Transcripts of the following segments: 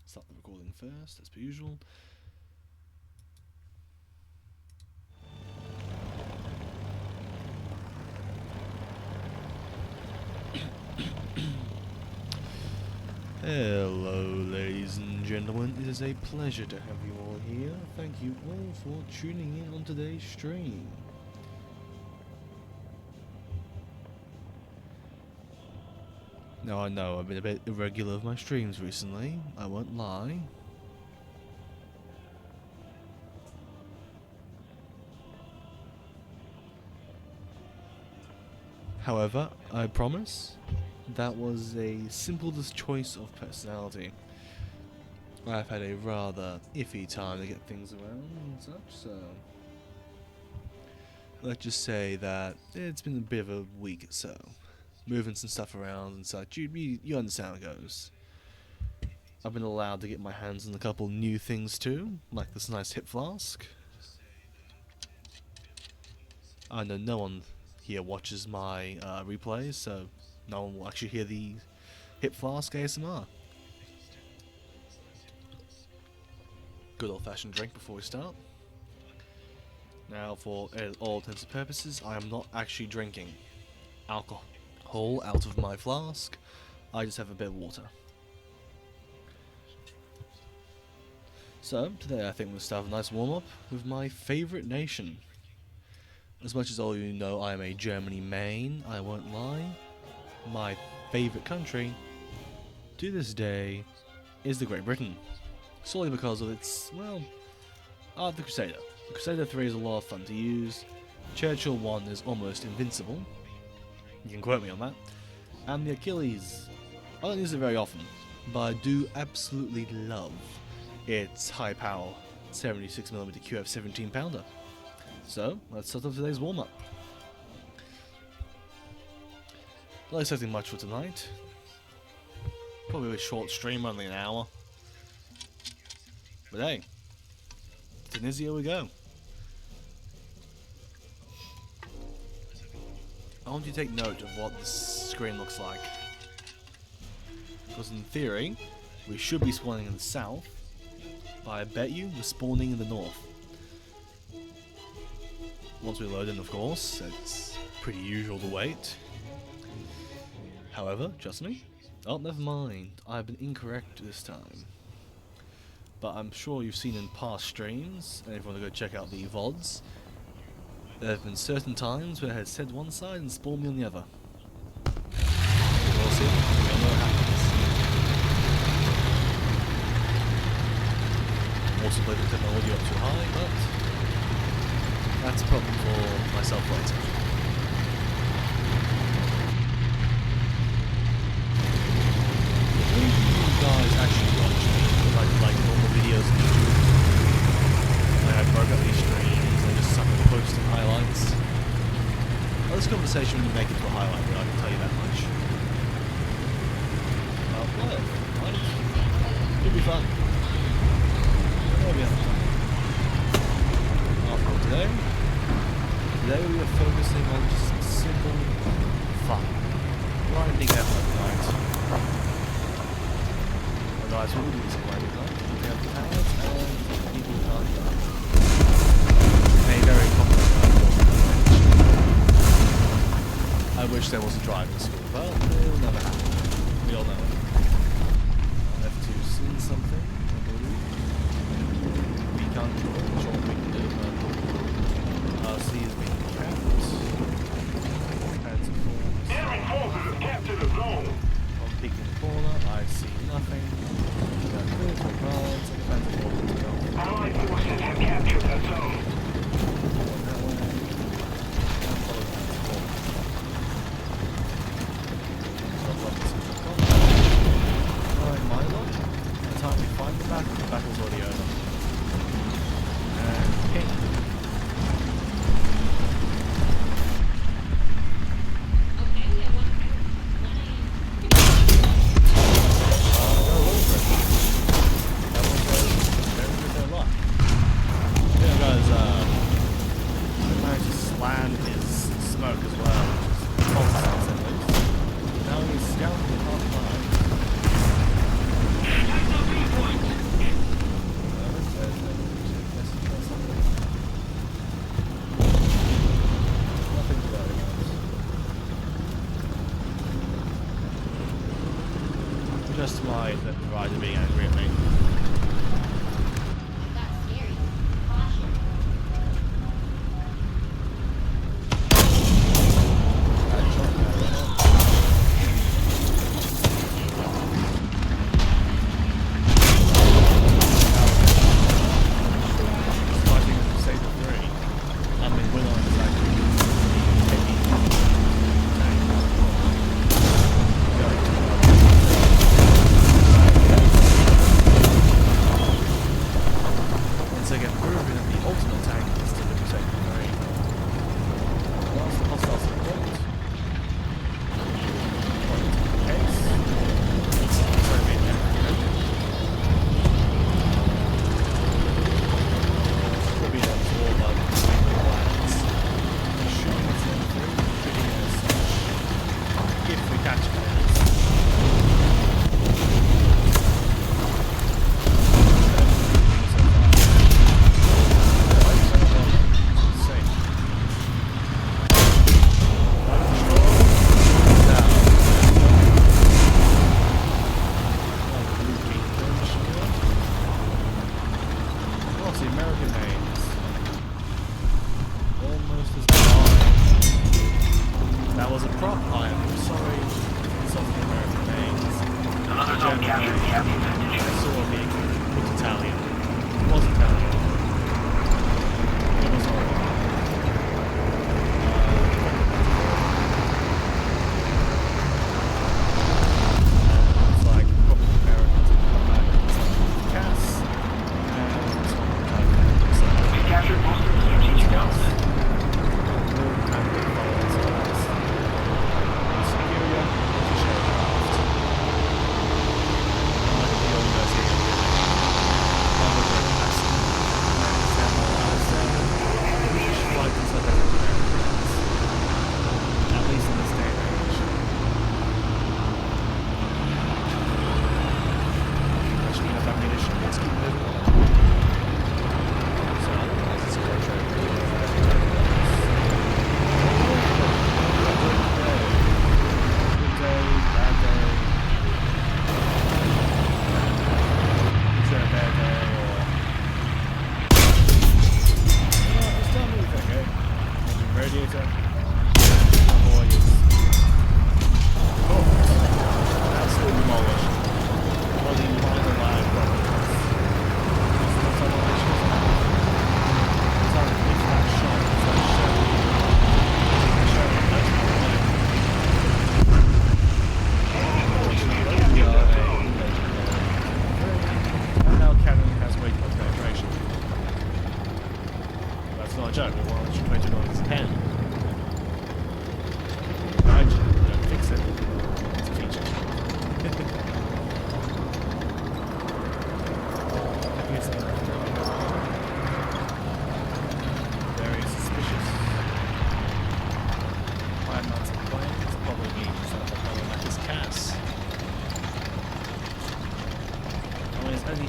Start the recording first, as per usual. Hello, ladies and gentlemen. It is a pleasure to have you all here. Thank you all for tuning in on today's stream. Now, I know I've been a bit irregular with my streams recently, I won't lie. However, I promise, that was a simple choice of personality. I've had a rather iffy time to get things around and such, so let's just say that it's been a bit of a week or so. Moving some stuff around and such, you understand how it goes. I've been allowed to get my hands on a couple new things too, like this nice hip flask. I know no one here watches my replays, so no one will actually hear the hip flask ASMR. Good old-fashioned drink before we start. Now, for all intents and purposes, I am not actually drinking alcohol out of my flask. I just have a bit of water. So, today I think we'll start a nice warm-up with my favourite nation. As much as all you know I am a Germany main, I won't lie. My favourite country, to this day, is the Great Britain. Solely because of its, well, the Crusader. The Crusader 3 is a lot of fun to use. Churchill 1 is almost invincible. You can quote me on that. And the Achilles, I don't use it very often, but I do absolutely love its high power 76mm QF 17 pounder. So, let's start off today's warm-up. Not expecting much for tonight. Probably a short stream, only an hour. But hey, Tunisia we go. I want you to take note of what this screen looks like. Because in theory, we should be spawning in the south, but I bet you we're spawning in the north. Once we load in, of course, it's pretty usual to wait. However, trust me. Oh, never mind. I've been incorrect this time. But I'm sure you've seen in past streams, and if you want to go check out the VODs, there have been certain times where I had said one side and spawned me on the other. We'll see. We'll know what happens. Also played the technology up too high, but that's a problem for myself later. You guys actually watch me like normal videos on YouTube. I broke up these streams and just suck at posting highlights. Well, this conversation wouldn't make it to a highlight, but I can tell you that much. Well, right? It'll be fun. There we are. After all, today we are focusing on just simple fun. Grinding out at night. Well, guys, what we do is grinding night. We have the pads and people can't die. A very common I wish there was a driving school, but it'll never happen. We all know it. I have to see something, I believe. We can't control what we can do, but C is being trapped. Hands are full. Enemy forces have captured the zone. I'm peeking the corner, I see nothing. We got clears for cards, and hands are full to go. Allied forces have captured the zone. That way. And follow the hands full. Alright, Milo. By the time we find the battle's already over. And ping. Slam his smoke as well, which is false sense at least. Now he's scouting the top line. my provider being angry at me. That's scary. Caution.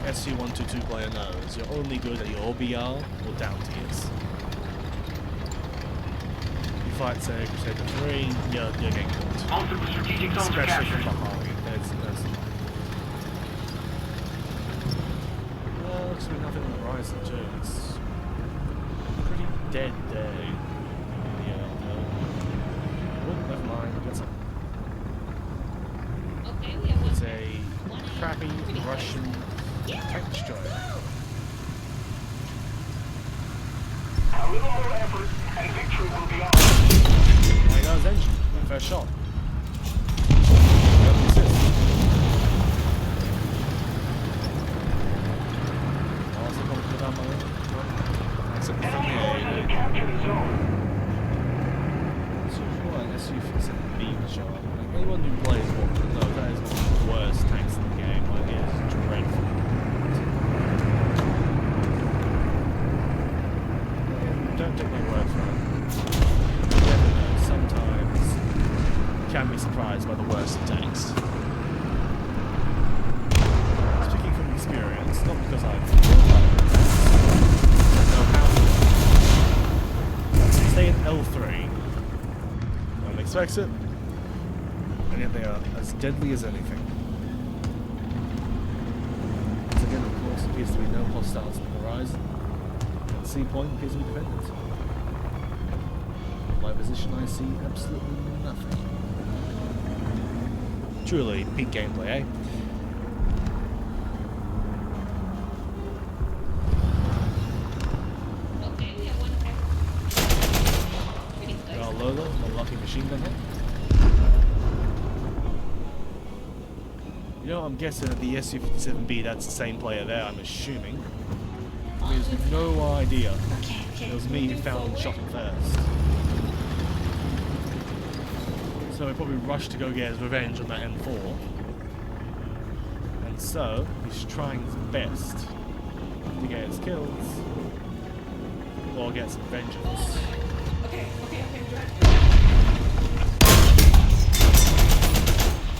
SU-122 player knows, you're only good at your OBR or down tiers. You fight, say, Crusader 3, you're getting killed. Multiple strategic zones are Especially from captured. behind. There's looks like nothing on the horizon too. It's a pretty dead day. Yeah, oh, never mind, I've got some. Okay, we have It's one. a crappy Russian tank destroyer. A little more effort, and victory will be ours. There goes engine. First shot. Double assist. Also going to put down my own. Except from Enemy here, forces capture the zone. So if you want an SU-57 beam shot, like anyone who plays War Thunder knows that is one of the worst tanks in the game. Like, it is dreadful. Don't take my word for it. You never know. Sometimes you can be surprised by the worst of tanks. Speaking from experience, not because I've know how to. Stay in L3. No one expects it, and yet they are as deadly as anything. appears to be no hostiles on the horizon. And C point appears to be defended. My position, I see absolutely nothing. Truly peak gameplay, eh? Okay, we have one. Pretty good. Lolo, my lucky machine gun hit. You know, I'm guessing that the SU-57B, that's the same player there, I'm assuming. I mean, there's no idea. It was me who found and shot him first. So he probably rushed to go get his revenge on that M4. And so, he's trying his best to get his kills. Or get some vengeance. Okay,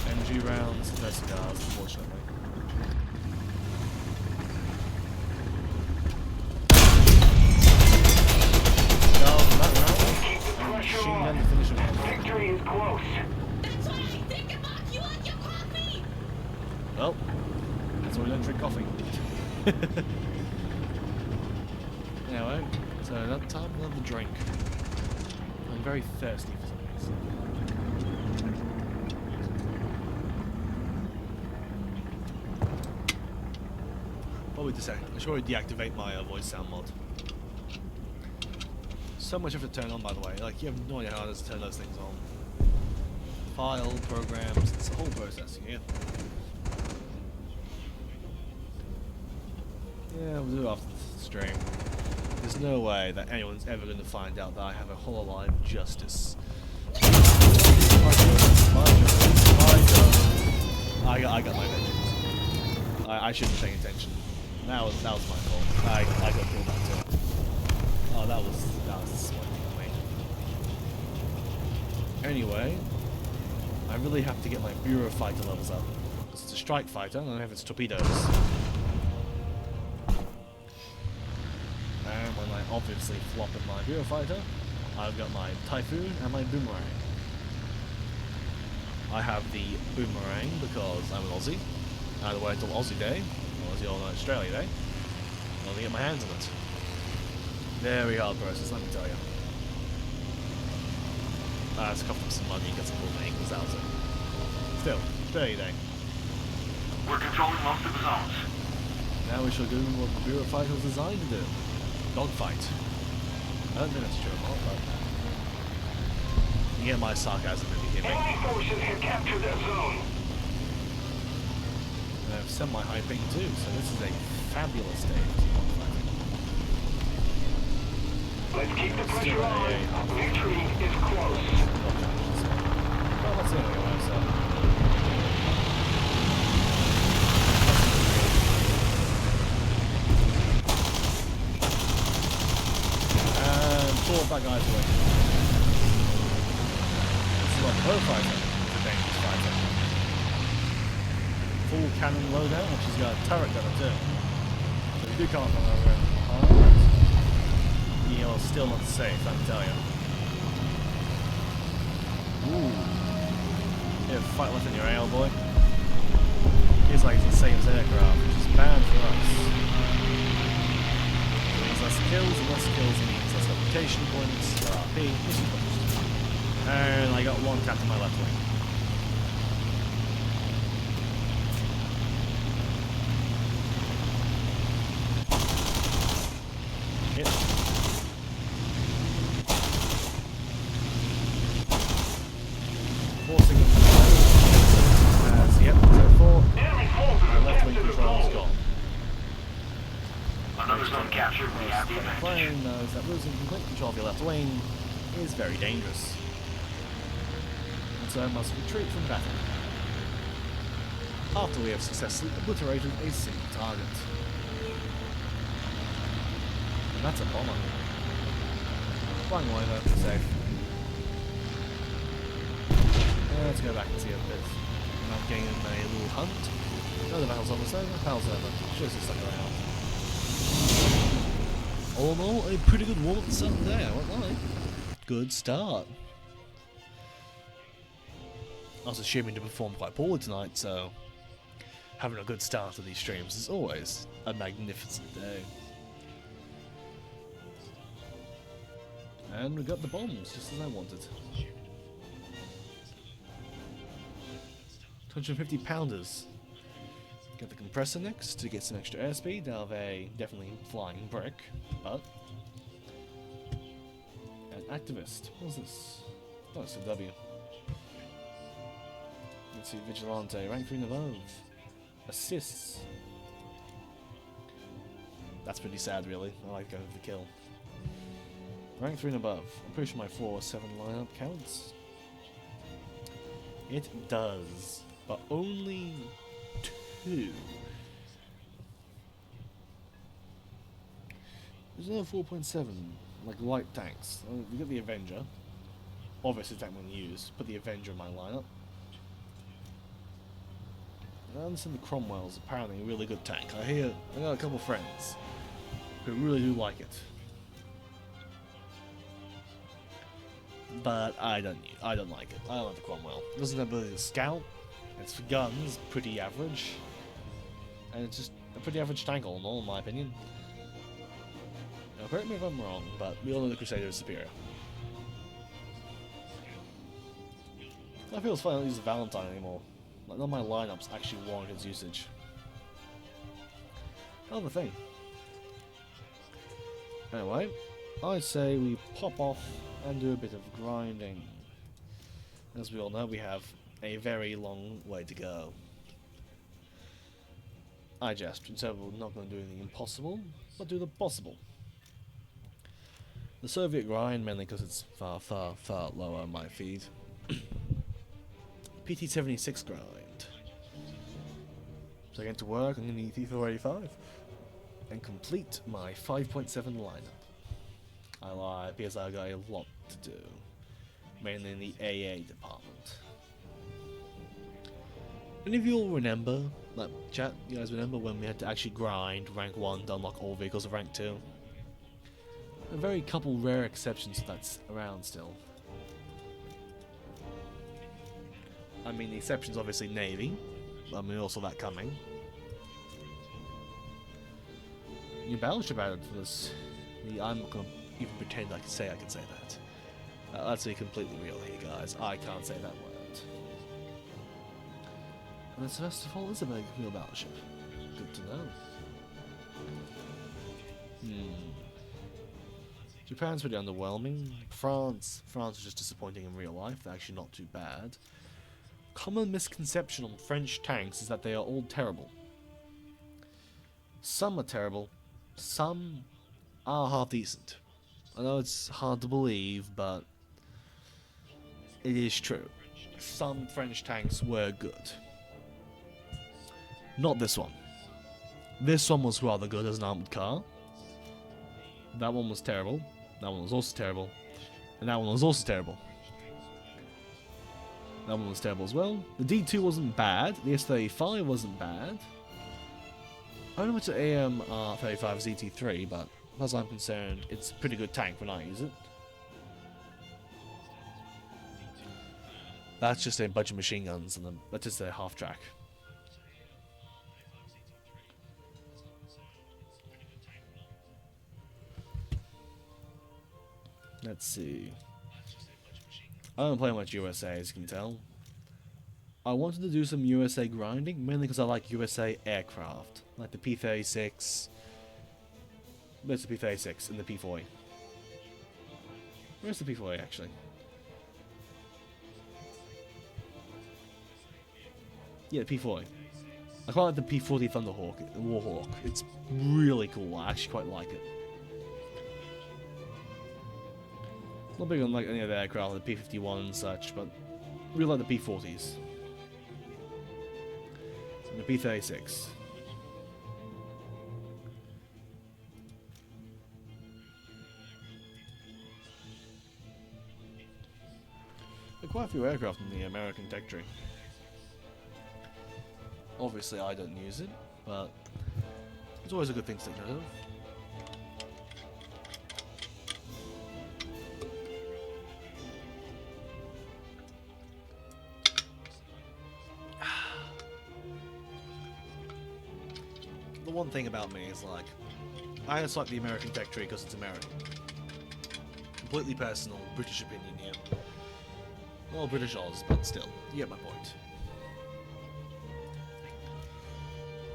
MG rounds, no cigars, unfortunately. Machine gun to finish him off. Victory is close. That's what I think about you and your coffee! Well, that's why we don't drink coffee. Anyway, so another time, another drink. I'm very thirsty for some reason. Probably I should probably deactivate my voice sound mod. So much effort to turn on, by the way. Like, you have no idea how it is to turn those things on. File, programs, it's a whole process, yeah. Yeah, we'll do it after the stream. There's no way that anyone's ever going to find out that I have a hololive justice. I got my vengeance. I shouldn't pay attention. That was my fault. I got killed that too. Oh, that was disappointing for me. Anyway, I really have to get my Bureau fighter levels up. It's a strike fighter, I don't know if it's torpedoes. And when I obviously flop in my Bureau fighter, I've got my Typhoon and my Boomerang. I have the Boomerang because I'm an Aussie. I had to wait until Aussie Day, or Aussie or Australia Day, in order to get my hands on it. Very hard process, let me tell you. I just coughed up some money and got some more because that was it. Still, 30 day. We're controlling most of the zones. Now we shall do what the Bureau Fighter was designed to do. Dogfight. I don't think that's true or not, but... You get my sarcasm if you hear me. Enemy forces have captured that zone. And I've sent my high ping too, so this is a fabulous day for dogfighting. Let's keep the pressure Still on. Victory is close. Well, that's the only way, so... Pull that guy's away. This is like a bow fighter. It's a dangerous fighter. Full cannon loadout, and she's got a turret gunner too. So if you do come up on her behind, you're still not safe, I can tell you. Ooh. You have a fight left in your AL, boy. Feels like it's the same as aircraft, which is bad for us. It means less kills, and less kills means less reputation points, RP, mission points. And I got one tap to my left wing. Hit. Forcing him to as, yep, so 4. My left wing control is gone. Another zone captured. We have the advantage. Plane knows that losing complete control of your left wing is very dangerous. And so I must retreat from battle. After we have successfully obliterated a single target. And that's a bomber. Flying away though, safe. Let's go back and see how it is. I'm getting in a little hunt. No, the battle's almost over. Battle's over. Should have stuck around. All in all, a pretty good warm-up to start the day, I won't lie. Good start. I was assuming to perform quite poorly tonight, so having a good start to these streams is always a magnificent day. And we got the bombs, just as I wanted. 250 pounders. Get the compressor next to get some extra airspeed out of a definitely flying brick, but... An activist. What's this? Oh, it's a W. Let's see, Vigilante, rank 3 and above. Assists. That's pretty sad, really. I like going for the kill. Rank 3 and above. I'm pretty sure my 4-7 lineup counts. It does, but only 2. There's another 4.7, like light tanks. We got the Avenger. Obviously, tank I'm going to use. Put the Avenger in my lineup. I understand the Cromwell's apparently a really good tank. I got a couple friends who really do like it. But I don't like it. I don't like the Cromwell. It doesn't have the ability to scout. It's for guns, pretty average. And it's just a pretty average tank all in all, in my opinion. Now, correct me if I'm wrong, but we all know the Crusader is superior. I feel it's fun I don't use the Valentine anymore. Like, none of my lineups actually warrant its usage. Another thing. Anyway, I'd say we pop off and do a bit of grinding. As we all know, we have a very long way to go. I jest, so we're not going to do anything impossible, but do the possible. The Soviet grind, mainly because it's far, far, far lower on my feed. PT76 grind. So I get to work, I'm going to need T485 and complete my 5.7 lineup. I lie, because I got a lot to do, mainly in the AA department. Any of you all remember, like chat, you guys remember when we had to actually grind rank 1 to unlock all vehicles of rank 2? A very couple rare exceptions that's around still. I mean, the exception's obviously Navy. I mean, also that coming. New battleship added for this. I'm not gonna even pretend I can say that. Let's be completely real here, guys. I can't say that word. And the Sevastopol is a very real battleship. Good to know. Japan's pretty underwhelming. France is just disappointing in real life. They're actually not too bad. Common misconception on French tanks is that they are all terrible. Some are terrible. Some are half decent. I know it's hard to believe, but it is true. Some French tanks were good. Not this one. This one was rather good as an armored car. That one was terrible. That one was also terrible. And that one was also terrible. That one was terrible as well. The D2 wasn't bad. The S35 wasn't bad. I don't know much the AM-35 ZT3, but as far as I'm concerned, it's a pretty good tank when I use it. That's just a bunch of machine guns, and that's just a half track. Let's see. I don't play much USA, as you can tell. I wanted to do some USA grinding, mainly because I like USA aircraft, like the P-36. There's the P-36 and the P-40. Where's the P-40 actually? Yeah, the P-40. I quite like the P-40 Thunderhawk, Warhawk. It's really cool. I actually quite like it. Not big on like any of the aircraft, the P-51 and such, but really like the P-40s. And the P-36. There are quite a few aircraft in the American tech tree. Obviously I don't use it, but it's always a good thing to take note of. the one thing about me is like, I just like the American tech tree because it's American. Completely personal, British opinion here. Well, British Oz, but still, you get my point.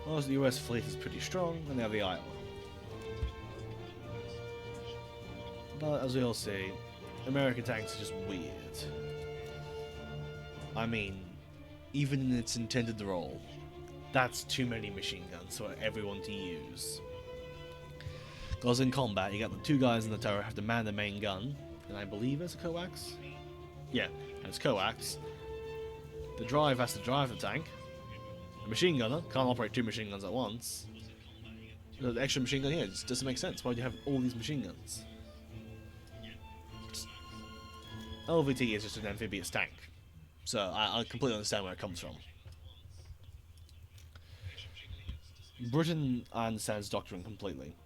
Most of the US fleet is pretty strong, and they have the Iowa. But as we all see, American tanks are just weird. I mean, even in its intended role, that's too many machine guns for everyone to use. Because in combat, you got the two guys in the turret have to man the main gun, and I believe it's a coax? Yeah, and it's coax. The drive has to drive the tank. A machine gunner can't operate two machine guns at once. The extra machine gun here just doesn't make sense. Why do you have all these machine guns? LVT is just an amphibious tank, so I completely understand where it comes from. Britain understands doctrine completely.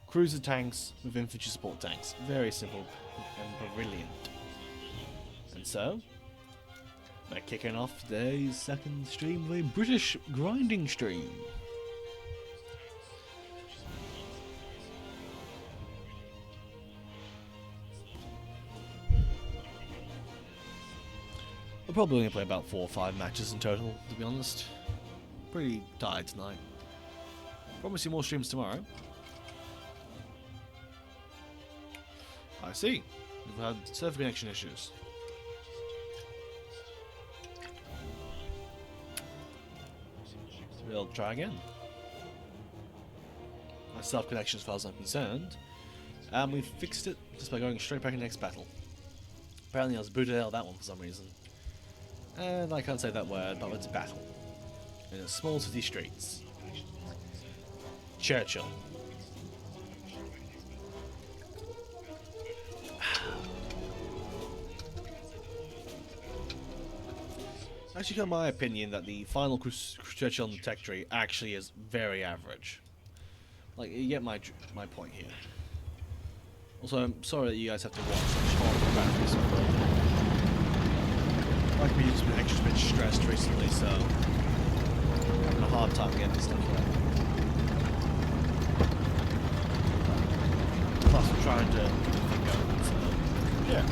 Cruiser tanks with infantry support tanks. Very simple and brilliant. And so, we're kicking off today's second stream with a British grinding stream. I'll probably only play about 4 or 5 matches in total, to be honest. Pretty tired tonight. Probably see more streams tomorrow. I see. We've had server connection issues. We'll try again. My self-connection as far as I'm concerned. And we fixed it just by going straight back in the next battle. Apparently I was booted out of that one for some reason. And I can't say that word, but it's a battle. In a small city streets. Churchill. Actually, got my opinion that the final Churchill on the tech tree actually is very average. Like, you get my point here. Also, I'm sorry that you guys have to watch such horrible graphics. Like me, just been extra bit stressed recently, so I'm having a hard time getting this stuff right. Plus, I'm trying to keep the thing going, so yeah.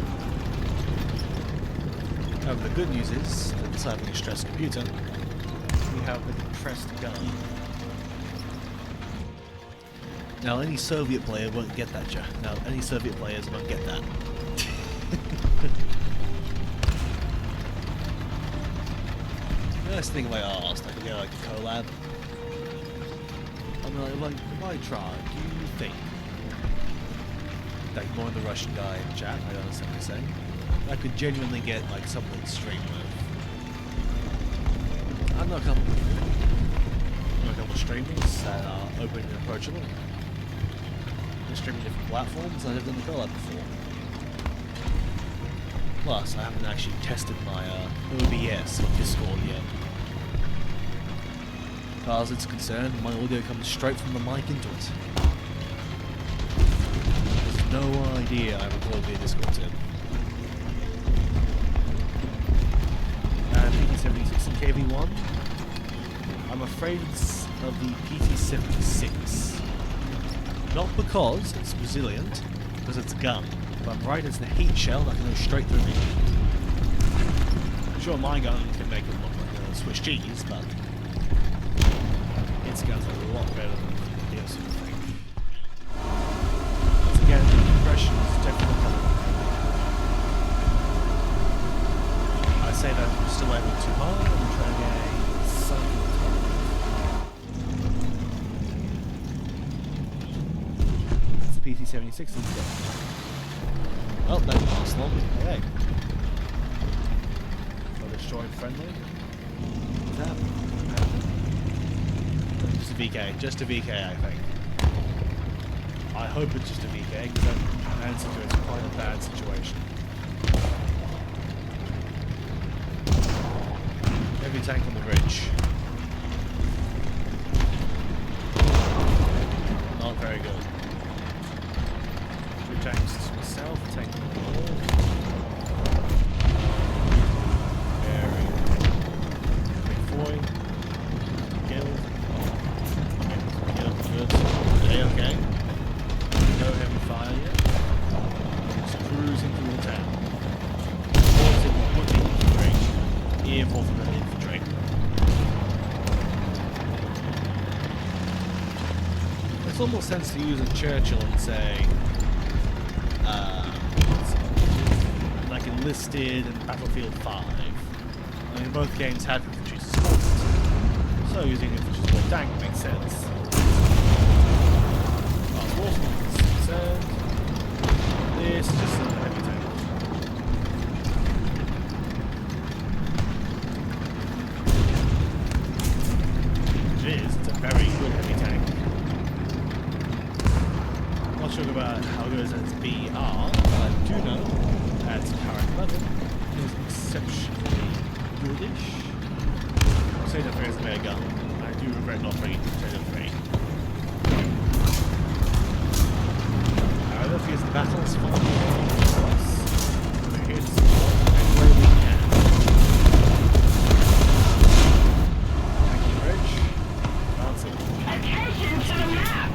However, the good news is that besides having a stressed computer, we have a compressed gun. Now, any Soviet player won't get that, Joe. Now, any Soviet players won't get that. First thing I asked, I could get like a collab. I mean, like, if I try, do you think that more the Russian guy in chat, I don't understand what you're saying, I could genuinely get like something stream with? I know a couple of streamers that are open and approachable. They're streaming different platforms, and I've done the collab before. Plus, I haven't actually tested my OBS or Discord yet. As far as it's concerned, my audio comes straight from the mic into it. There's no idea I record via Discord too. And PT-76 and KV-1, I'm afraid it's of the PT-76. Not because it's resilient, because it's a gun. But I'm right, it's the heat shell that can go straight through me. I'm sure my gun can make it look like a Swiss cheese, but its gun's a lot better than the sort of thing. Once again, the compression is definitely coming. I say that I'm still aiming too hard, I'm trying a cycle target. It's the PT-76 instead. Oh, that didn't last long. Okay. So destroyed friendly. What's happening? Just a VK. Just a VK, I think. I hope it's just a VK, because that answer to it's quite a bad situation. Heavy tank on the ridge. Not very good. Two tanks to the south, tank on the north. Very big boy. Killed. makes almost sense to use a Churchill and say, like Enlisted and Battlefield 5. I mean, both games have infantry support, so using infantry support tank makes sense. Fast Warsman is concerned. This is just a heavy tank. It's a very good heavy tank. Not sure about how good it is at its BR, but I do know at its current level it is exceptionally goodish. Potato 3 is a better gun. I do regret not bringing Potato 3. However, because the battle is far more us, we're here to support any way we can. Thank you, Rich. Attention to the map!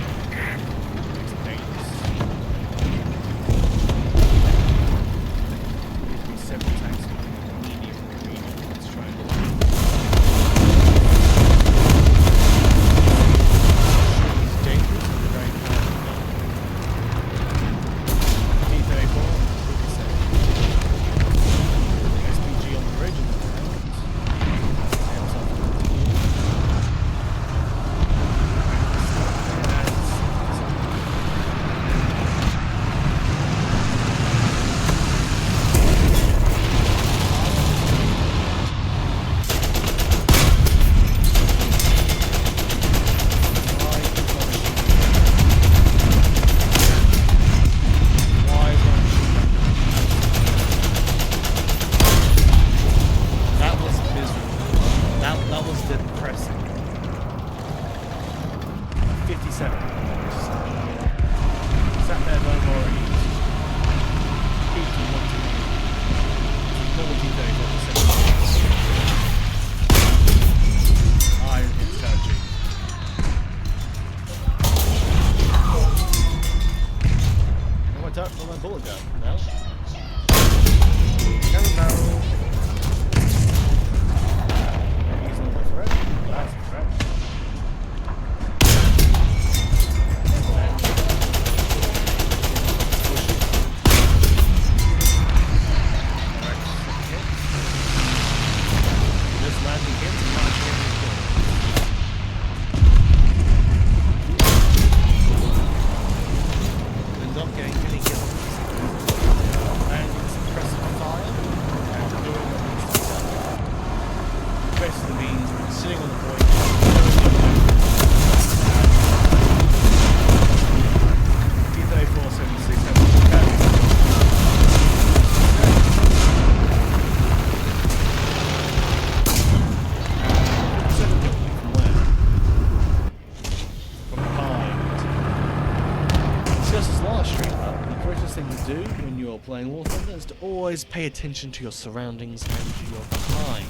Playing War Thunder is to always pay attention to your surroundings and to your behind.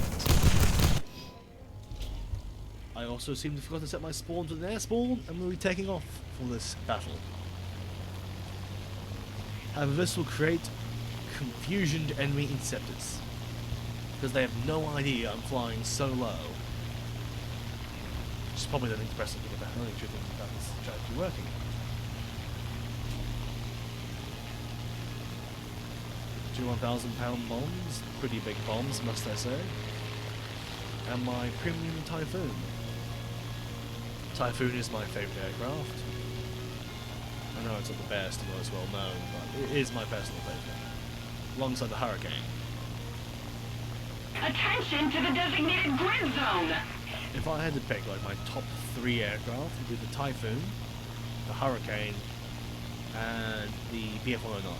I also seem to forgot to set my spawn to an air spawn, and we'll be taking off for this battle. However, this will create confusion to enemy interceptors, because they have no idea I'm flying so low. Which is probably the thing to press something about. I don't think about this strategy working. Two 1,000-pound bombs, pretty big bombs, must I say. And my premium Typhoon. Typhoon is my favourite aircraft. I know it's not the best and most well known, but it is my personal favourite. Alongside the Hurricane. Attention to the designated grid zone! If I had to pick like my top 3 aircraft, it would be the Typhoon, the Hurricane, and the BF-109.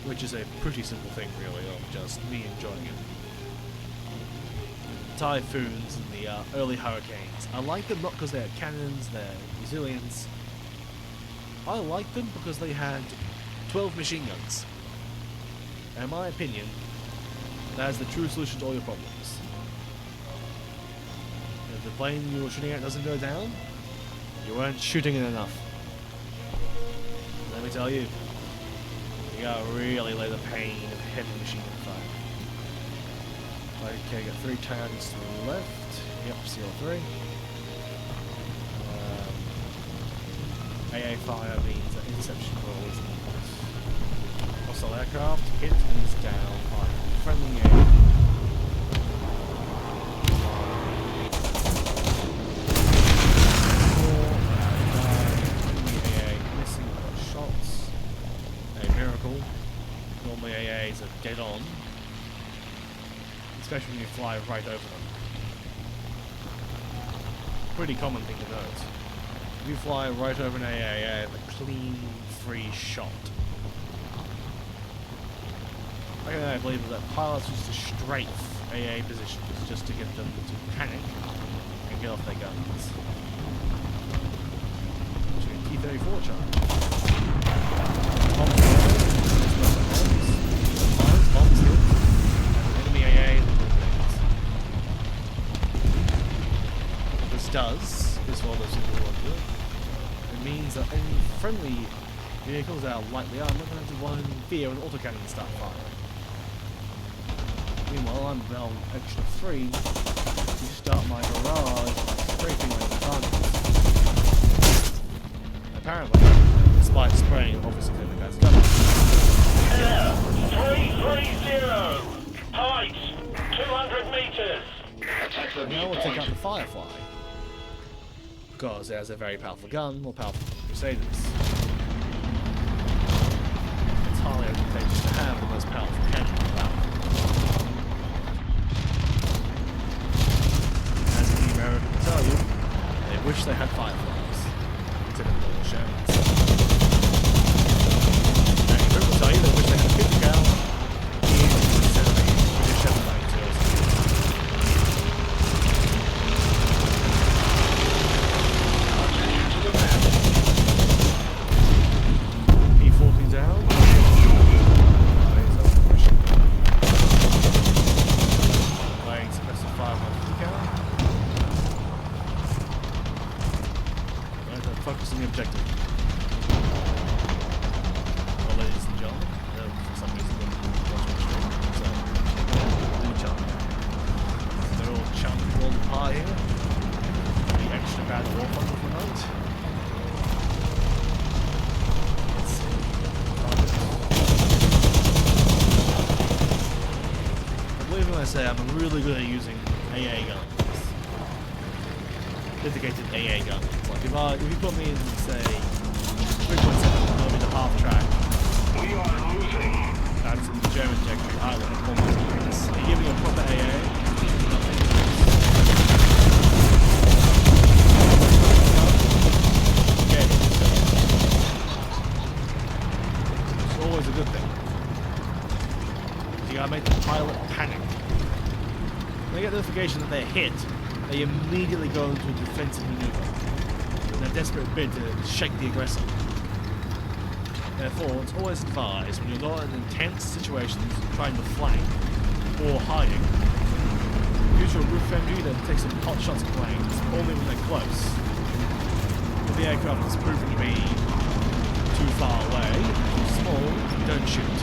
Which is a pretty simple thing, really, of just me enjoying it. Typhoons and the early Hurricanes. I like them not because they had cannons, their resilience. I like them because they had 12 machine guns. And in my opinion, that is the true solution to all your problems. If the plane you were shooting at doesn't go down, you weren't shooting it enough. Let me tell you. You gotta really lay the pain of heavy machine gun fire. Okay, got 3 turns to the left. Yep, CO3. AA fire means that interception roll is not. Hostile aircraft, hit means down. Friendly AA. Missing shots. A miracle. Normally AAs are dead on. Especially when you fly right over them. Pretty common thing to note. If you fly right over an AA, you have a clean, free shot. I believe that pilots used to strafe AA positions just to get them to panic and get off their guns. T-34 charge. Bombs hit. Enemy AA what this does is what those people want to do. It means that only friendly vehicles that are lightly armed are going to run fear and autocannon start firing. Meanwhile, I'm now extra free to start my barrage scraping over targets. Apparently, despite spraying obviously the guy's gun. Air 330. Heights 200 meters. Attack the Now we'll take out the Firefly. Because it has a very powerful gun, more powerful than Crusaders. It's highly advantageous to have the most powerful cannon in the battle. As the American will tell you, they wish they had Fireflies instead of normal Shermans. And the will tell you they wish they had 50 cal instead of a British 792. P14 down. Playing suppressive fire on the car. Right, then focus on the objective. Well, ladies and gentlemen, for some reason they're watching the stream, so do chunk. They're all chunk rolled pie here. The extra bad War Thunder Vod. Let's see. I believe when I say I'm really good at using AA guns. Dedicated AA guns. Like if you put me in, say, 3.7, that'll be the half track. We are losing. That's in the German technique. I want to almost do this. Are you giving a proper AA? Nothing. Okay. It's always a good thing. You gotta make the pilot panic. When they get notification that they're hit, they immediately go into a defensive maneuver in a desperate bid to shake the aggressor. Therefore, it's always advised when you're not in intense situations trying to flank or hiding, use your roof MG to take some hot shots at planes, only when they're close. If the aircraft is proven to be too far away, too small, don't shoot.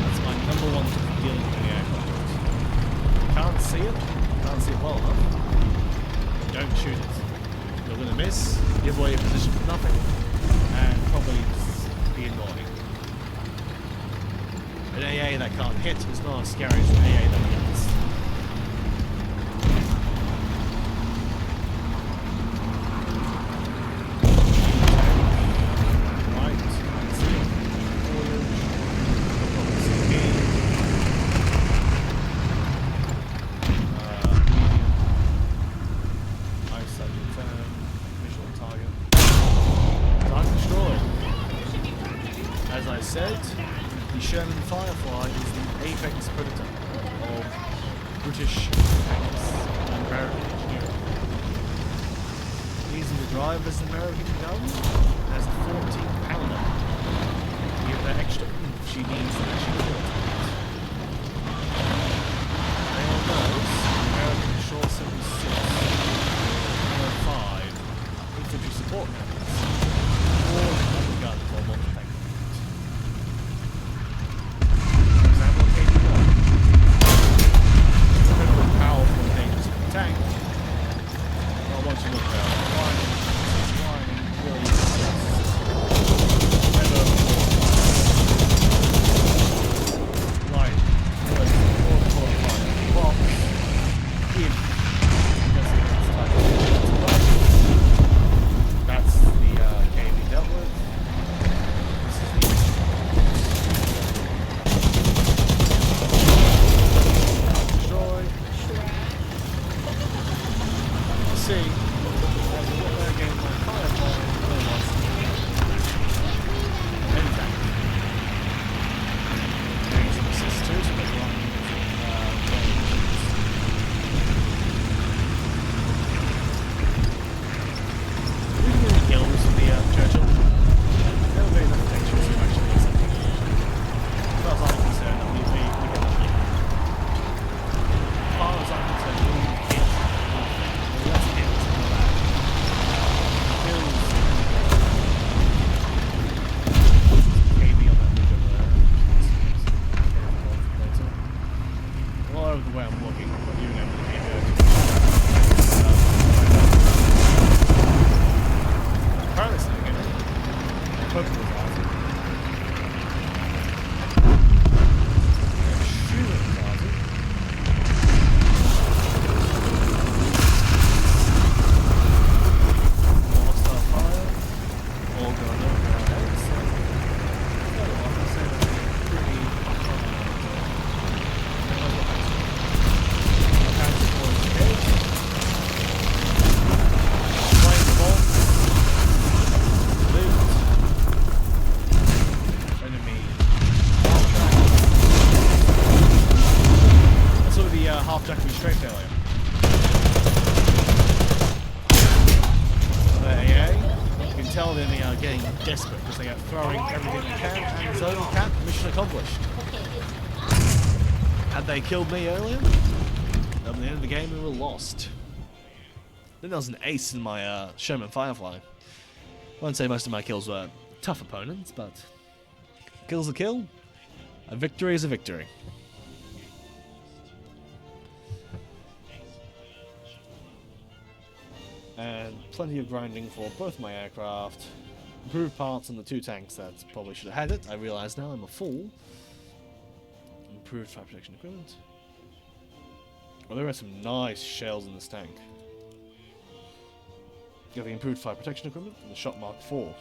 That's my number one tip for dealing with the aircraft. Can't see it well enough, don't shoot it. You're going to miss, give away your position for nothing, and probably be annoying. An AA that can't hit is not as scary as an AA that hits. Right, that's it. Foliage. Medium. Eyesight confirmed. Visual target. Target destroyed. As I said, the Sherman Firefly is the apex predator of British tanks and American engineering. Easy to drive as an American gun, has a 14-pounder. Give that extra oomph she needs to actually kill it. Anyone knows, the American Shaw 76, 105 infantry support members, or another gun for one tank. For example, KD-1. Jack me straight failure. You can tell them they are getting desperate because they are throwing everything they can, and so cap, mission accomplished. Had they killed me earlier, at the end of the game we were lost. Then there was an ace in my Sherman Firefly. I won't say most of my kills were tough opponents, but kill's a kill, a victory is a victory. And plenty of grinding for both my aircraft. Improved parts on the 2 tanks that probably should have had it. I realise now I'm a fool. Improved fire protection equipment. Well, there are some nice shells in this tank. Got the improved fire protection equipment and the shot mark 4.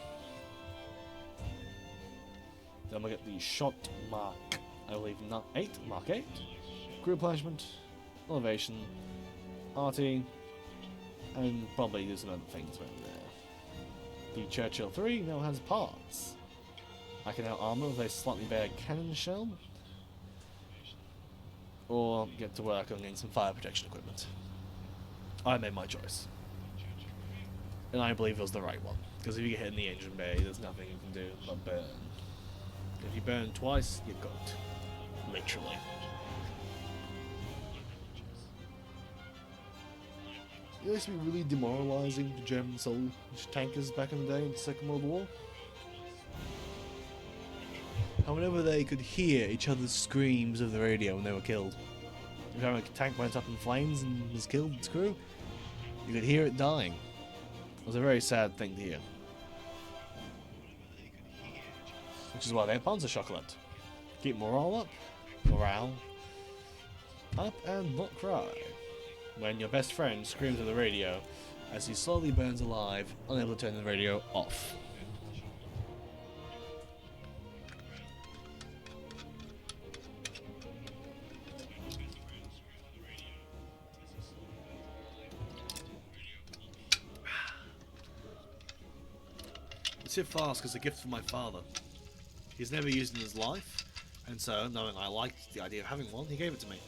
Then we get the shot mark, I believe, not 8, mark 8. Crew replenishment, elevation, RT, and probably do some other things around there. The Churchill 3 now has parts. I can now armor with a slightly better cannon shell, or get to work on getting some fire protection equipment. I made my choice. And I believe it was the right one, because if you get hit in the engine bay, there's nothing you can do but burn. If you burn twice, you're cooked. Literally. It used to be really demoralising to German soldier tankers back in the day in the Second World War. And whenever they could hear each other's screams of the radio when they were killed. Every time a tank went up in flames and was killed, its crew, you could hear it dying. It was a very sad thing to hear. Which is why they have Panzer Chocolate. Keep morale up, and not cry. When your best friend screams at the radio as he slowly burns alive, unable to turn the radio off. It's a flask is a gift from my father. He's never used it in his life, and so, knowing I liked the idea of having one, he gave it to me.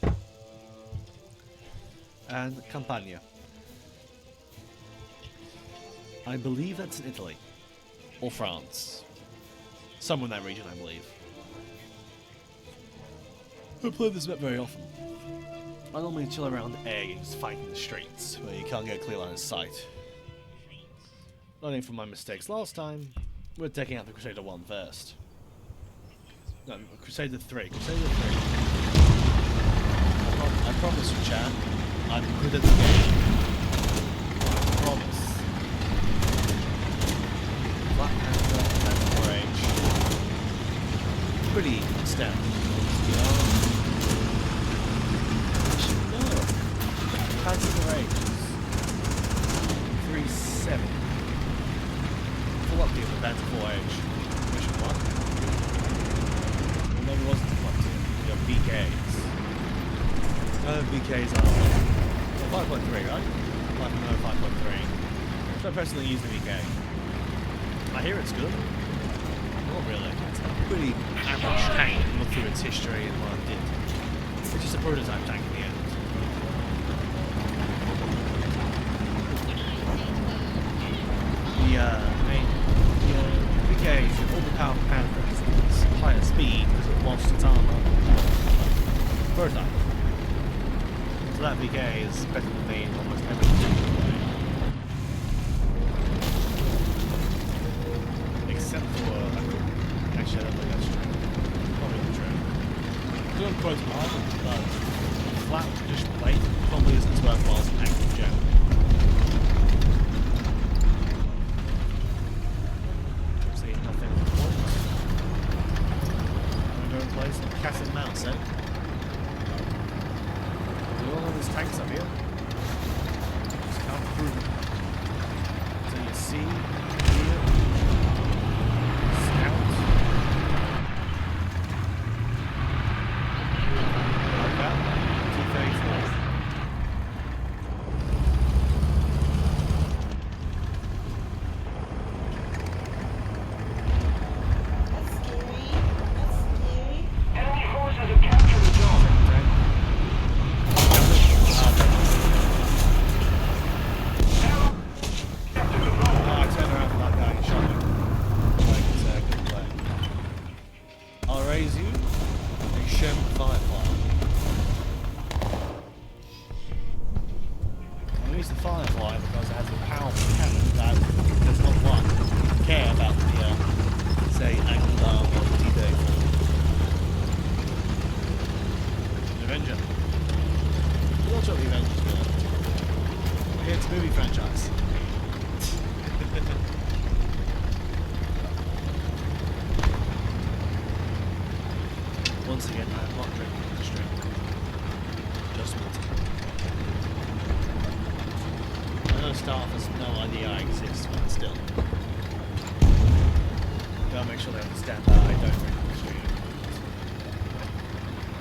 And Campania. I believe that's in Italy. Or France. Somewhere in that region, I believe. I don't play this map very often. I normally chill around egg and just fight in the streets, where you can't get a clear line of sight. Learning from my mistakes last time, we're taking out the Crusader 1 first. No, Crusader 3. Crusader 3. I promise you, chat, I'm good at the game. I promise. Black Panther and Orange. Pretty stout. Actually, no. Panther Orange is 3-7. Full up here for Panther 4H. Mission 1. Well, maybe it wasn't full up here. You have BKs. BKs are 5.3, right? No, 5.3. So I personally use the BK. I hear it's good. Not really. It's a pretty average tank. Look through its history and what it did. It's just a prototype tank in the end. The BK is an overpowered Panther. It's higher speed because it lost its armor. Prototype. So that BK is better than me in almost everything. Except for... actually, I don't think that's true. Probably not true. Doing quote mark, but flat traditional plate probably isn't as worthwhile as an active gem. See, nothing on the point. I'm going to play some cat and mouse, eh? All these tanks up here. Just can't prove it. So you see here, scout. Like that. 234. use the Firefly because it has a powerful cannon that does not care about the, say, angled arm or the D-Day. Avenger. We'll watch what the Avengers do. It's a movie franchise. Once again, I'm not drinking this drink. Just water. I know staff has no idea I exist, but still. Gotta make sure they understand that I don't drink this drink.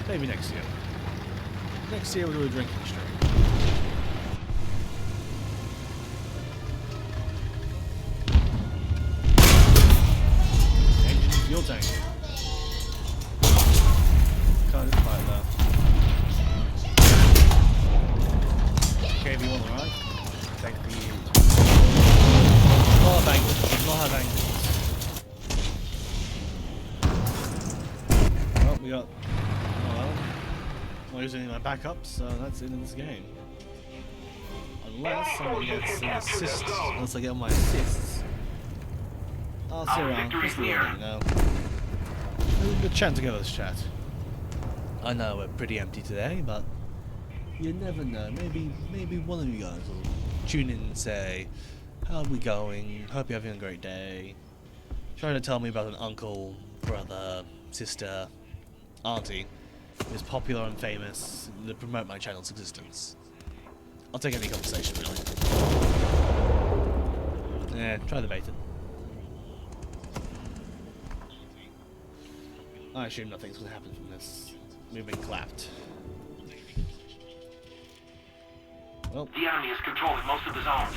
Maybe next year. Next year we'll do a drinking stream. Engine fuel tank. Can't just fight that. KV1 alright. Take the... Not have angles. Not have angles. Well, we got... Oh well. I'm not using any of my backups, so that's it in this game. Unless someone gets an assist. Unless I get my assists. I'll sit around. Just a little bit, you know. We're chatting together, this chat. I know we're pretty empty today, but you never know. Maybe one of you guys will tune in and say, "How are we going? Hope you're having a great day." Trying to tell me about an uncle, brother, sister, auntie who's popular and famous to promote my channel's existence. I'll take any conversation, really. Yeah, try the baiting. I assume nothing's going to happen from this. We've been clapped. Well, The enemy is controlling most of the zones.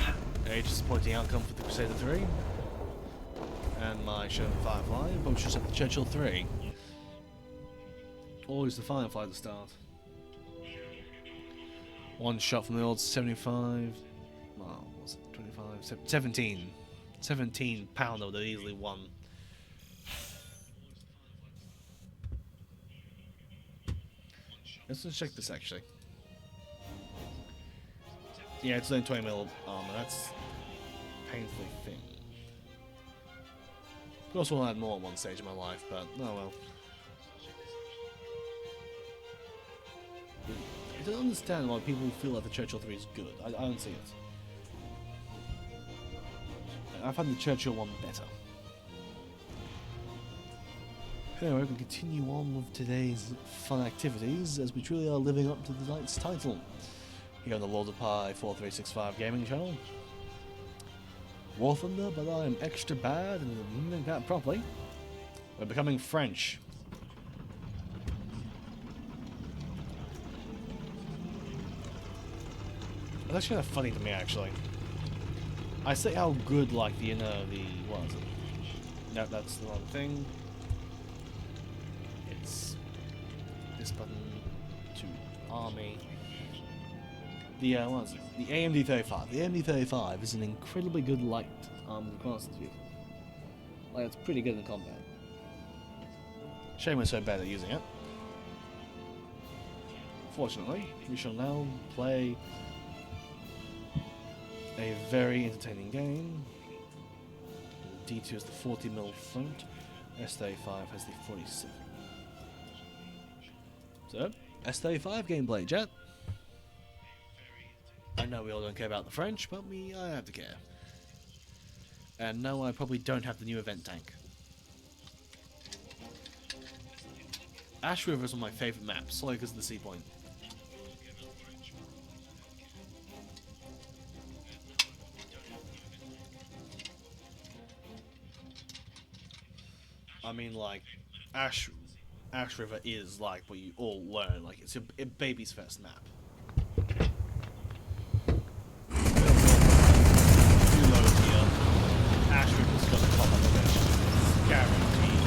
Age disappointing outcome for the Crusader 3. And my Sherman Firefly, both just at the Churchill 3. Always the Firefly at the start. One shot from the old 75. Well, was it 25? 17. 17 pounder that easily won. Let's just check this actually. Yeah, it's only 20mm armor. That's painfully thin. Of course, we'll add more at one stage in my life, but oh well. I don't understand why people feel like the Churchill 3 is good. I don't see it. I find the Churchill 1 better. Anyway, we can continue on with today's fun activities as we truly are living up to the night's title here on the Lord of Pi 4365 gaming channel. War Thunder, but I am extra bad and doing that properly. We're becoming French. It's actually kind of funny to me, actually. I say how good, like, the, what is it? No, that's the wrong thing. It's this button to army. The, what is it? The AMD-35. The AMD-35 is an incredibly good light armed reconnaissance vehicle. Like, it's pretty good in combat. Shame we're so bad at using it. Fortunately, we shall now play a very entertaining game. The D2 has the 40mm front, S35 has the 47. So, S35 gameplay, chat. I know we all don't care about the French, but I have to care. And no, I probably don't have the new event tank. Ash River is one of my favourite maps, solely because of the sea point. I mean, like, Ash River is like what you all learn. Like, it's a baby's first map. Ash River's got a pop up eventually. It's guaranteed.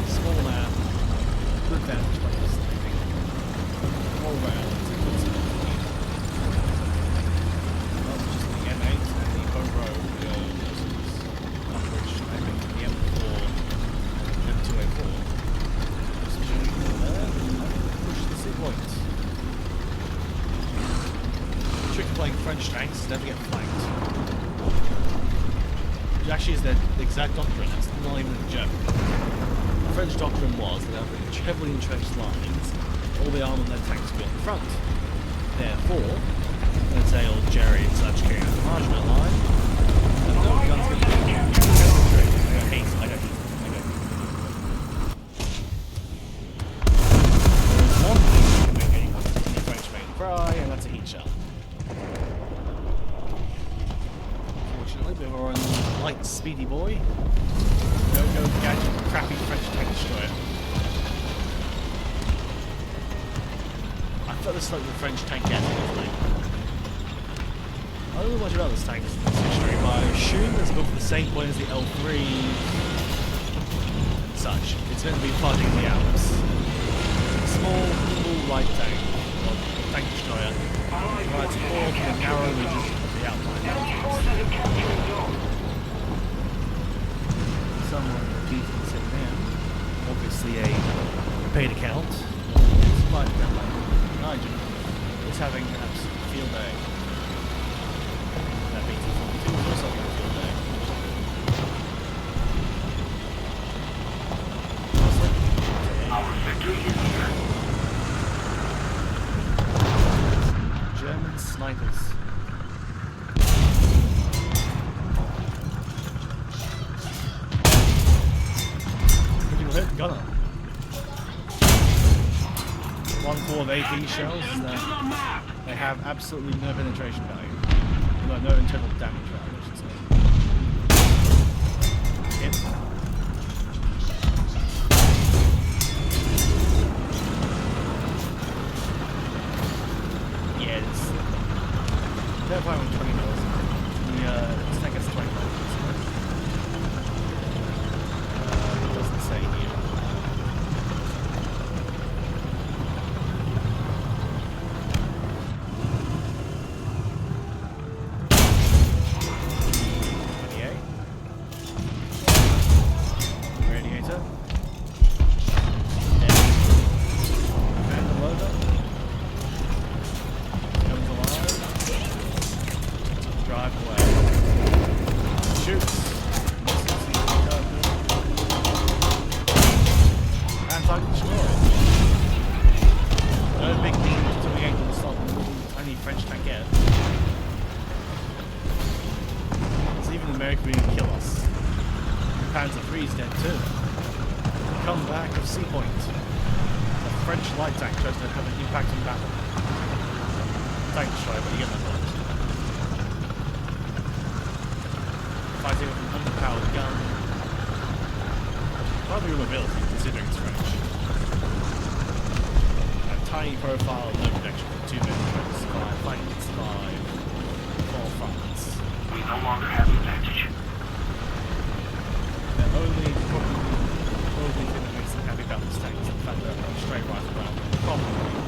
Small map, good damage players, I think. All round, it's a good system. Well, just the M8 and the Hobro versus Umbridge, I think the M4 and M2A4. Just showing you there, I push this playing French tanks never get flanked. Which actually is their exact doctrine, that's not even a joke. The French doctrine was that having heavily entrenched lines, all the arm on their tanks would be on the front. Therefore, let's say old Jerry and such carrying out the marginal line, and no guns can be I hate it. There's one thing you can make any the French make cry, and that's a heat shell. Fortunately, we have our own light, speedy boy. Go gadget, crappy French tank destroyer. I felt this like the French tank gadget. I don't know much about this tank in this history, but I assume it's built for the same point as the L3 and such. It's meant to be flooding the Alps. Small, nimble light tank, or tank destroyer, provides support for the narrow regions of the Alpine mountains. Someone repeating sitting there. Obviously a paid account. Despite that, Nigel is having an absolute field day. That BT-42 was also having a field day. Our victory is here. German snipers. Critical hit, gunner. 1/4 of AP shells that they have absolutely no penetration value. No internal damage value, I should say. Hit. Yeah, it's... They're fine with 20 mils. The tank has 20 mils. It doesn't say here. Profile, no protection for 2 minutes, 5 fights, 5, 4 fronts. We no longer have the advantage. The only thing that makes them happy about this tank is the fact that they're straight right around. Probably.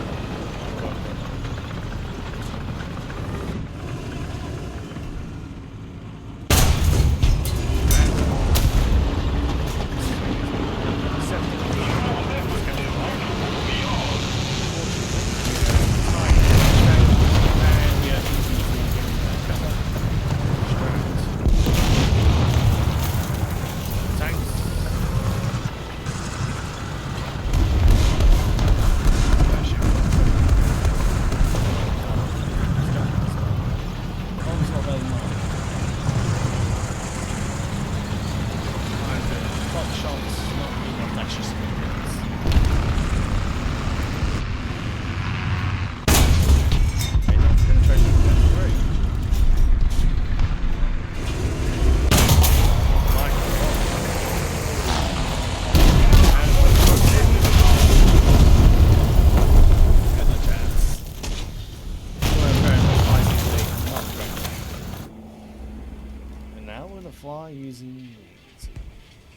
Using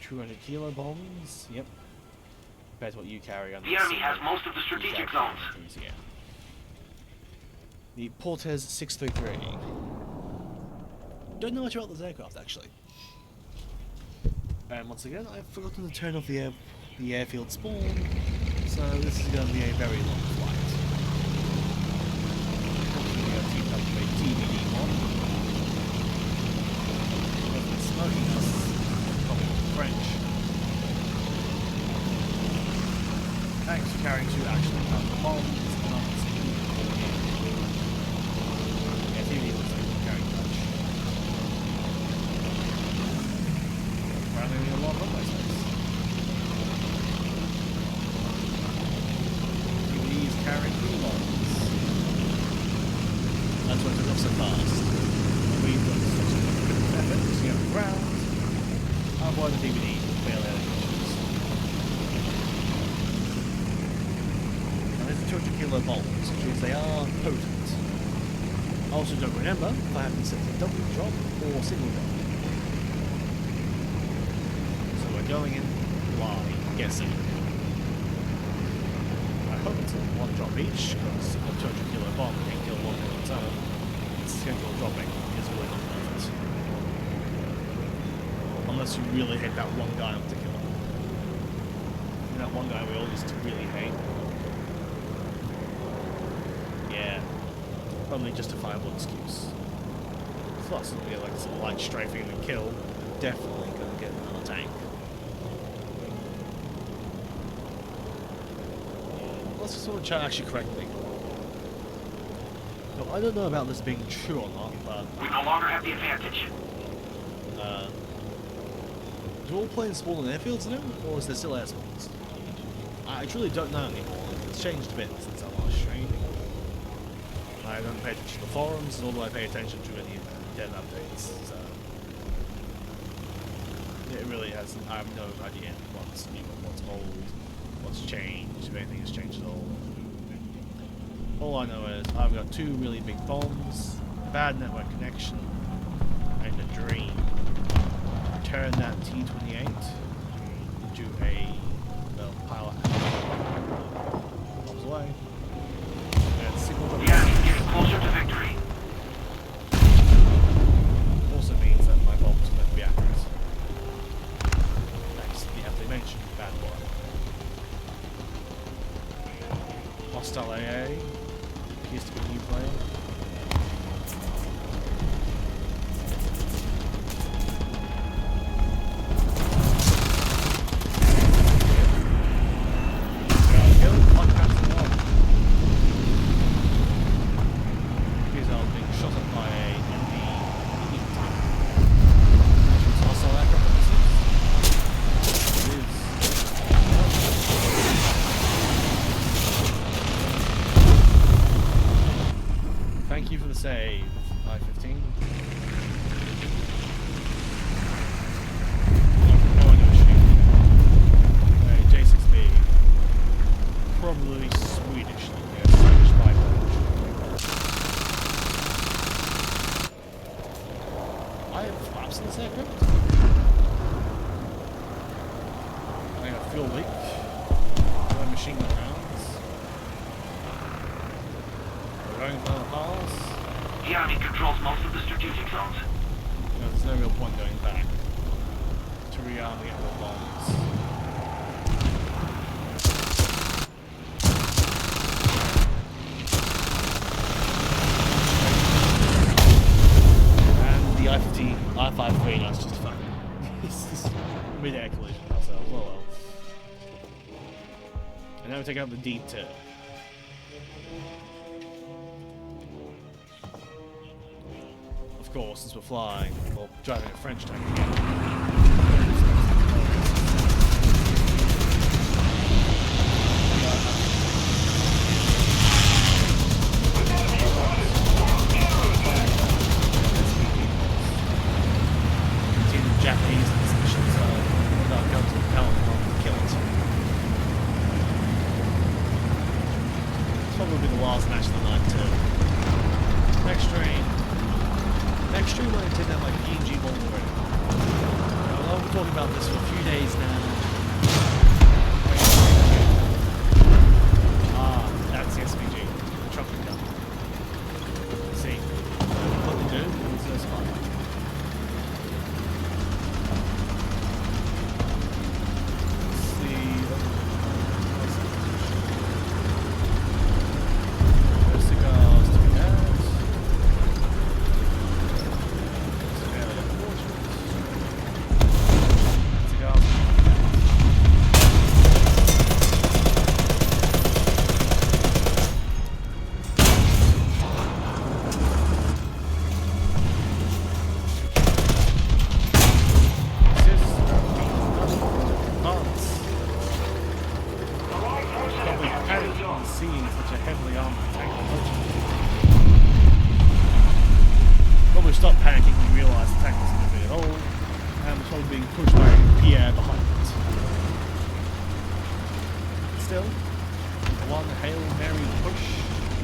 200 kilo bombs. Yep. Compared to what you carry on The enemy has most of the strategic zones. Yeah. The Portes 633. Don't know much about this aircraft actually. And once again, I've forgotten to turn off the airfield spawn, so this is going to be a very long flight. why it took off so fast. We've got such a good effort to see on the ground. Otherwise the DVD barely had any issues. Now there's a 200 kilo bolt, which means they are potent. I also don't remember if I have been set to double drop or single drop. So we're going in blind, guessing. I hope it's a one drop each, because a 200 kilo bomb can kill one on its own. Schedule dropping is really not worth it. Unless you really hate that one guy in particular. And that one guy we all used to really hate. Yeah. Probably justifiable excuse. Plus, if we get like some light strafing and a kill, we're definitely gonna get another tank. Let's just sort of chat actually correctly. No, I don't know about this being true or not, but We no longer have the advantage. do all planes spawn in airfields now, or is there still air spawns? I truly don't know anymore. It's changed a bit since I last streamed. I don't pay attention to the forums, nor do I pay attention to any dev updates, so it really has. I have no idea what's new, what's old, what's changed, if anything has changed at all. All I know is I've got two really big bombs, bad network connection, and a dream. Turn that T-28 into a pilot bombs away. And signal The enemy's getting closer to victory. also means that my bombs are going to be accurate. Thanks to the aforementioned bad boy. Hostile AA appears to be a new player. Thank you for the save, I-15. No one knows shoot. J6B. Probably Swedish. Yeah, Swedish biplane. I have flaps in this aircraft. I got fuel leak. No machine gun rounds. Going for the pass. The enemy controls most of the strategic zones. You know, there's no real point going back to rearm the other bombs. And the I-53 that's just fun. It's just mid-air collision ourselves. Oh well. And now we take out the D2. Of course, since we're flying, or driving a French tank Japanese in this mission, so without guns and pellet, I'll kill it. It's probably the last match of the night too. Next stream. Next stream I intend to have my PNG bomb already. I've been talking about this for a few days now. Ah, that's the SPG. The trumpet gun. See, what they do is it's fun. Let's see. No cigars to be had. It's fairly unfortunate. Cigars. stopped panicking and realised the tank wasn't moving at all, and was probably being pushed by Pierre behind it. Still, the one Hail Mary push,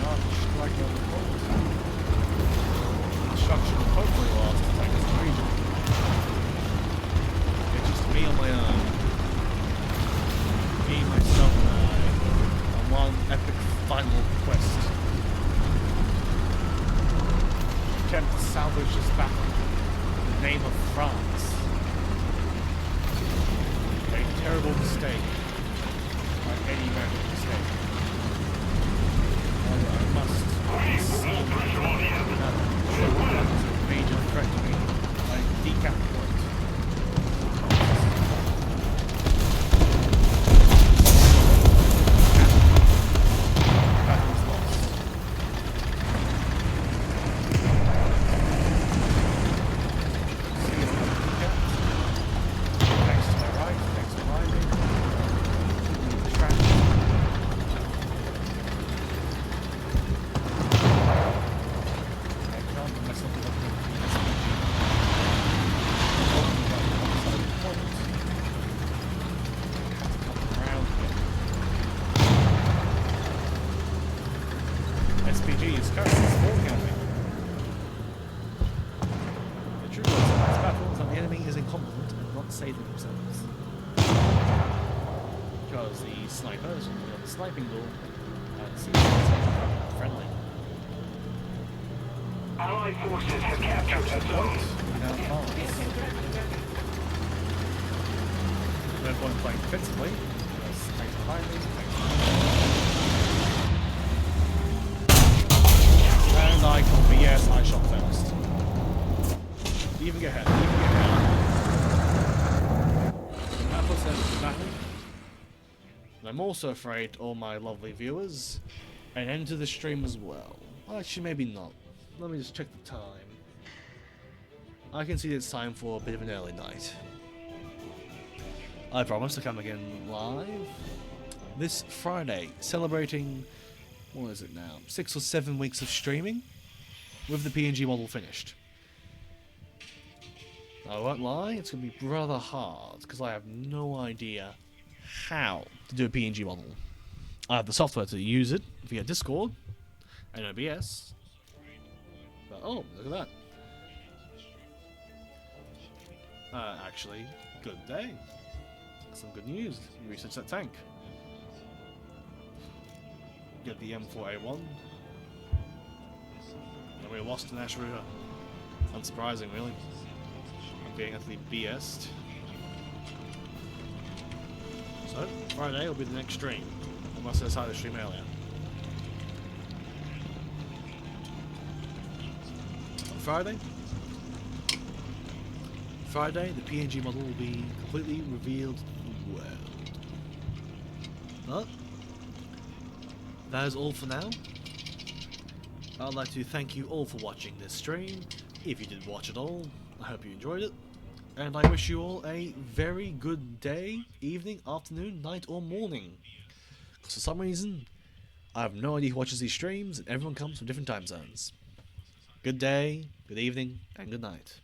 not strike on the bolt. Destruction will hopefully last the tank is in the region. It's just me on my own. Me, myself, and I, on one epic final quest. Attempt to salvage this battle in the name of France. A terrible mistake, like any American mistake. I must see that major threat to me, like decap point. Battle's lost. SPG is currently small camping. The true words of this battle is that the enemy is incompetent and not saving themselves. Because the snipers will be on the sniping door and see friendly. Allied forces have captured a zone. Without advance. No point playing defensively, because tanks behind me, tanks behind me. And I called me, yes, I shot first. Even get ahead, even get ahead. That puts end to the battle. And I'm also afraid, all my lovely viewers, an end to the stream as well. Well, actually, maybe not. Let me just check the time. I can see it's time for a bit of an early night. I promise to come again live this Friday, celebrating, what is it now, 6 or 7 weeks of streaming with the PNG model finished. I won't lie, it's going to be rather hard because I have no idea how to do a PNG model. I have the software to use it via Discord and OBS. But, oh, look at that. Actually, good day. Some good news. Research that tank. Get the M4A1. And we lost in Ash River. Unsurprising, really. I'm being utterly BS'd. So, Friday will be the next stream. Unless I decided to stream earlier. Friday, the PNG model will be completely revealed to the world. But that is all for now. I'd like to thank you all for watching this stream. If you did watch it all, I hope you enjoyed it. And I wish you all a very good day, evening, afternoon, night, or morning. Because for some reason, I have no idea who watches these streams, and everyone comes from different time zones. Good day, good evening, and good night.